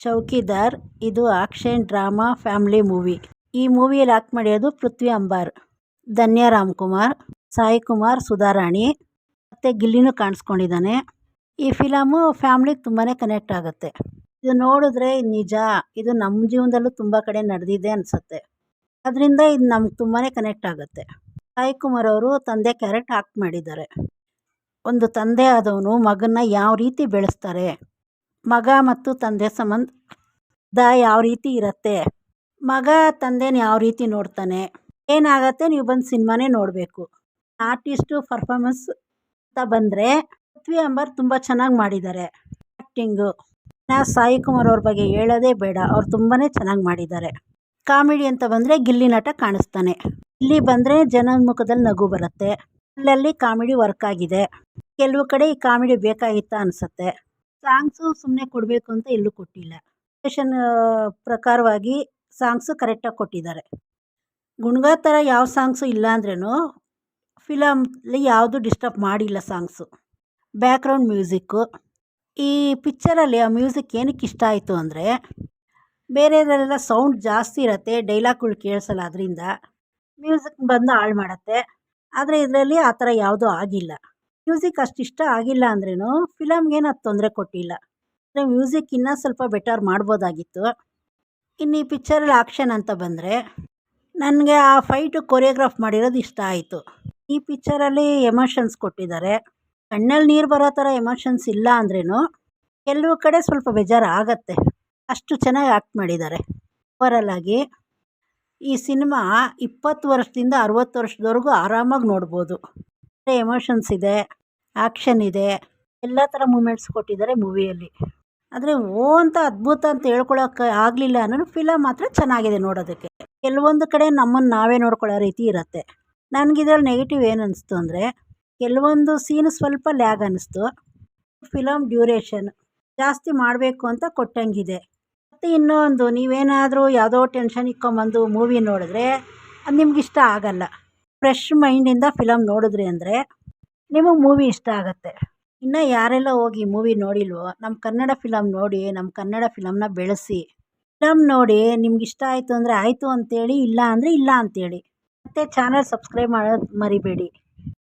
ಚೌಕಿದಾರ್ ಇದು action drama family movie. ಈ ಮೂವಿಯಲ್ಲಿ act ಮಾಡಿರೋದು ಪೃಥ್ವಿ ಅಂಬಾರ್, ಧನ್ಯ ರಾಮ್ಕುಮಾರ್, ಸಾಯಿ ಕುಮಾರ್, ಸುಧಾರಾಣಿ ಮತ್ತು ಗಿಲ್ಲಿನೂ ಕಾಣಿಸ್ಕೊಂಡಿದ್ದಾನೆ. ಈ ಫಿಲಮು ಫ್ಯಾಮ್ಲಿಗೆ ತುಂಬಾ ಕನೆಕ್ಟ್ ಆಗುತ್ತೆ. ಇದು ನೋಡಿದ್ರೆ ನಿಜ, ಇದು ನಮ್ಮ ಜೀವನದಲ್ಲೂ ತುಂಬ ಕಡೆ ನಡೆದಿದೆ ಅನಿಸುತ್ತೆ. ಅದರಿಂದ ಇದು ನಮ್ಗೆ ತುಂಬಾ ಕನೆಕ್ಟ್ ಆಗುತ್ತೆ. ಸಾಯಿ ಕುಮಾರ್ ಅವರು ತಂದೆ ಕ್ಯಾರೆಕ್ಟ್ ಆಕ್ಟ್ ಮಾಡಿದ್ದಾರೆ. ಒಂದು ತಂದೆ ಆದವನು ಮಗನ್ನ ಯಾವ ರೀತಿ ಬೆಳೆಸ್ತಾರೆ, ಮಗ ಮತ್ತು ತಂದೆ ಸಂಬಂಧ ಯಾವ ರೀತಿ ಇರುತ್ತೆ, ಮಗ ತಂದೆನ ಯಾವ ರೀತಿ ನೋಡ್ತಾನೆ, ಏನಾಗತ್ತೆ, ನೀವು ಬಂದು ಸಿನಿಮಾನೇ ನೋಡಬೇಕು. ಆರ್ಟಿಸ್ಟು ಪರ್ಫಾರ್ಮೆನ್ಸ್ ಅಂತ ಬಂದರೆ ಪೃಥ್ವಿ ಅಂಬಾರ್ ತುಂಬ ಚೆನ್ನಾಗಿ ಮಾಡಿದ್ದಾರೆ. ಆ್ಯಕ್ಟಿಂಗು ಸಾಯಿ ಕುಮಾರ್ ಅವ್ರ ಬಗ್ಗೆ ಹೇಳೋದೇ ಬೇಡ, ಅವ್ರು ತುಂಬಾ ಚೆನ್ನಾಗಿ ಮಾಡಿದ್ದಾರೆ. ಕಾಮಿಡಿ ಅಂತ ಬಂದರೆ ಗಿಲ್ಲಿ ನಟ ಕಾಣಿಸ್ತಾನೆ. ಇಲ್ಲಿ ಬಂದರೆ ಜನದ ಮುಖದಲ್ಲಿ ನಗು ಬರುತ್ತೆ. ಅಲ್ಲಲ್ಲಿ ಕಾಮಿಡಿ ವರ್ಕ್ ಆಗಿದೆ. ಕೆಲವು ಕಡೆ ಈ ಕಾಮಿಡಿ ಬೇಕಾಗಿತ್ತ ಅನಿಸುತ್ತೆ. ಸಾಂಗ್ಸು ಸುಮ್ಮನೆ ಕೊಡಬೇಕು ಅಂತ ಎಲ್ಲೂ ಕೊಟ್ಟಿಲ್ಲ. ಸಿಚುವೇಶನ್ ಪ್ರಕಾರವಾಗಿ ಸಾಂಗ್ಸು ಕರೆಕ್ಟಾಗಿ ಕೊಟ್ಟಿದ್ದಾರೆ. ಗುಣ್ಗಾ ಥರ ಯಾವ ಸಾಂಗ್ಸು ಇಲ್ಲ ಅಂದ್ರೂ ಫಿಲಮ್ಲಿ ಯಾವುದು ಡಿಸ್ಟರ್ಬ್ ಮಾಡಿಲ್ಲ ಸಾಂಗ್ಸು. ಬ್ಯಾಕ್ಗ್ರೌಂಡ್ ಮ್ಯೂಸಿಕ್ಕು, ಈ ಪಿಕ್ಚರಲ್ಲಿ ಆ ಮ್ಯೂಸಿಕ್ ಏನಕ್ಕೆ ಇಷ್ಟ ಆಯಿತು ಅಂದರೆ, ಬೇರೆಯವರೆಲ್ಲ ಸೌಂಡ್ ಜಾಸ್ತಿ ಇರುತ್ತೆ, ಡೈಲಾಗ್ಗಳು ಕೇಳಿಸಲ್ಲ, ಅದರಿಂದ ಮ್ಯೂಸಿಕ್ ಬಂದು ಹಾಳು ಮಾಡುತ್ತೆ. ಆದರೆ ಇದರಲ್ಲಿ ಆ ಥರ ಯಾವುದೂ ಆಗಿಲ್ಲ. ಮ್ಯೂಸಿಕ್ ಅಷ್ಟು ಇಷ್ಟ ಆಗಿಲ್ಲ ಅಂದ್ರೂ ಫಿಲಮ್ಗೇನು ಅದು ತೊಂದರೆ ಕೊಟ್ಟಿಲ್ಲ. ಅಂದರೆ ಮ್ಯೂಸಿಕ್ ಇನ್ನೂ ಸ್ವಲ್ಪ ಬೆಟರ್ ಮಾಡ್ಬೋದಾಗಿತ್ತು. ಇನ್ನು ಈ ಪಿಕ್ಚರಲ್ಲಿ ಆಕ್ಷನ್ ಅಂತ ಬಂದರೆ ನನಗೆ ಆ ಫೈಟು ಕೊರಿಯೋಗ್ರಾಫ್ ಮಾಡಿರೋದು ಇಷ್ಟ ಆಯಿತು. ಈ ಪಿಕ್ಚರಲ್ಲಿ ಎಮೋಷನ್ಸ್ ಕೊಟ್ಟಿದ್ದಾರೆ. ಕಣ್ಣಲ್ಲಿ ನೀರು ಬರೋ ಥರ ಎಮೋಷನ್ಸ್ ಇಲ್ಲ ಅಂದ್ರೂ ಕೆಲವು ಕಡೆ ಸ್ವಲ್ಪ ಬೇಜಾರು ಆಗತ್ತೆ, ಅಷ್ಟು ಚೆನ್ನಾಗಿ ಆ್ಯಕ್ಟ್ ಮಾಡಿದ್ದಾರೆ. ಓವರಲ್ ಆಗಿ ಈ ಸಿನಿಮಾ 20 ವರ್ಷದಿಂದ 60 ವರ್ಷದವರೆಗೂ ಆರಾಮಾಗಿ ನೋಡ್ಬೋದು. ಎಮೋಷನ್ಸ್ ಇದೆ, ಆ್ಯಕ್ಷನ್ ಇದೆ, ಎಲ್ಲ ಥರ ಮೂಮೆಂಟ್ಸ್ ಕೊಟ್ಟಿದ್ದಾರೆ ಮೂವಿಯಲ್ಲಿ. ಆದರೆ ಅಂತ ಅದ್ಭುತ ಅಂತ ಹೇಳ್ಕೊಳಕ್ಕೆ ಆಗಲಿಲ್ಲ ಅನ್ನೋ ಫಿಲಮ್ ಮಾತ್ರ ಚೆನ್ನಾಗಿದೆ ನೋಡೋದಕ್ಕೆ. ಕೆಲವೊಂದು ಕಡೆ ನಮ್ಮನ್ನು ನಾವೇ ನೋಡ್ಕೊಳ್ಳೋ ರೀತಿ ಇರುತ್ತೆ. ನನಗಿದ್ರಲ್ಲಿ ನೆಗೆಟಿವ್ ಏನು ಅನ್ನಿಸ್ತು ಅಂದರೆ, ಕೆಲವೊಂದು ಸೀನು ಸ್ವಲ್ಪ ಲ್ಯಾಗ್ ಅನ್ನಿಸ್ತು. ಫಿಲಮ್ ಡ್ಯೂರೇಷನ್ ಜಾಸ್ತಿ ಮಾಡಬೇಕು ಅಂತ ಕೊಟ್ಟಂಗಿದೆ. ಮತ್ತು ಇನ್ನೊಂದು, ನೀವೇನಾದರೂ ಯಾವುದೋ ಟೆನ್ಷನ್ ಇಕ್ಕೊಂಬಂದು ಮೂವಿ ನೋಡಿದ್ರೆ ಅದು ನಿಮ್ಗೆ ಇಷ್ಟ ಆಗಲ್ಲ. ಫ್ರೆಶ್ ಮೈಂಡಿಂದ ಫಿಲಮ್ ನೋಡಿದ್ರಿ ಅಂದರೆ ನಿಮಗೆ ಮೂವಿ ಇಷ್ಟ ಆಗುತ್ತೆ. ಇನ್ನು ಯಾರೆಲ್ಲ ಹೋಗಿ ಮೂವಿ ನೋಡಿಲ್ವೋ, ನಮ್ಮ ಕನ್ನಡ ಫಿಲಮ್ ನೋಡಿ, ನಮ್ಮ ಕನ್ನಡ ಫಿಲಮ್ನ ಬೆಳೆಸಿ. ಫಿಲಮ್ ನೋಡಿ ನಿಮ್ಗೆ ಇಷ್ಟ ಆಯಿತು ಅಂದರೆ ಆಯಿತು ಅಂತೇಳಿ, ಇಲ್ಲ ಅಂದರೆ ಇಲ್ಲ ಅಂತೇಳಿ. ಮತ್ತು ಚಾನಲ್ ಸಬ್ಸ್ಕ್ರೈಬ್ ಮಾಡೋದು ಮರಿಬೇಡಿ.